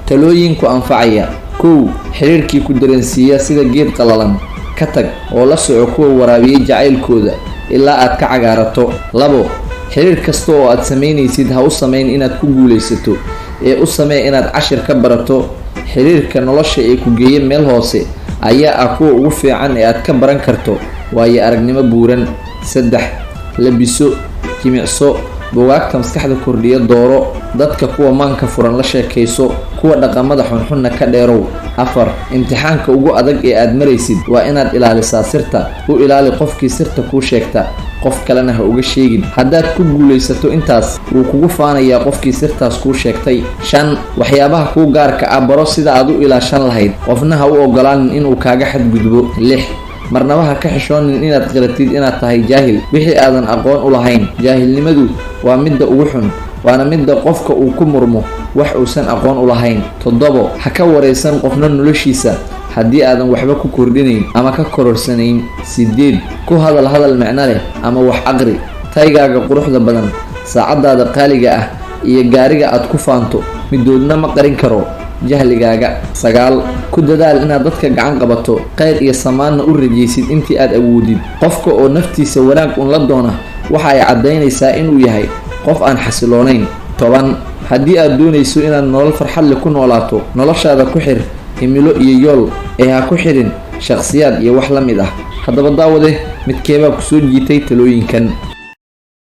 talooyinku anfacaya. kow xiriirkii ku dareensiiya sida geed qalalan ka tag oo la soco kuwa waraabiyay jacaylkooda ilaa aad ka cagaarato. labo xiriir kasta oo aad sameynaysid ha u sameyn inaad ku guulaysato ee u samee inaad cashir ka barato. xiriirka nolosha ee ku geeya meel hoose ayaa ah kuwa ugu fiican ee aad ka baran karto waayo aragnimo buuran. saddex labiso jimicso buugaagta maskaxda kordhiya dooro dadka kuwa maanka furan la sheekayso kuwa dhaqamada xunxunna ka dheerow. afar imtixaanka ugu adag ee aad maraysid waa inaad ilaalisaa sirta. u ilaali qofkii sirta kuu sheegta qof kalena ha uga sheegin. haddaad ku guulaysato intaas wuu kugu faanayaa qofkii sirtaas kuu sheegtay. shan waxyaabaha kuu gaarka ah baro sida aad u ilaashan lahayd qofna ha u ogolaanin inuu kaaga xadgudbo. lix marnaba ha ka xishoonin inaad qiratid inaad tahay jaahil wixii aadan aqoon u lahayn. jaahilnimadu waa midda ugu xun waana midda qofka uu ku murmo wax uusan aqoon u lahayn. toddobo ha ka waraysan qofna noloshiisa haddii aadan waxba ku kordhinayn ama ka kororsanayn. sideed ku hadal macno leh ama wax aqri. taygaaga quruxda badan saacadaada qaaliga ah iyo gaariga aad ku faanto midoodna ma qarin karo jahligaaga. sagaal ku dadaal inaad dadka gacan qabato khayr iyo samaanna u rajaysid intii aad awoodid. qofka oo naftiisa wanaag un la doona waxa ay caddaynaysaa inuu yahay qof aan xasiloonayn. toban haddii aad doonayso inaad nolol farxad leh ku noolaato noloshaada ku xir himilo iyo yool ee ha ku xirin shakhsiyaad iyo wax la mid ah. haddaba daawade midkeebaa ku soo jiitay talooyinkan?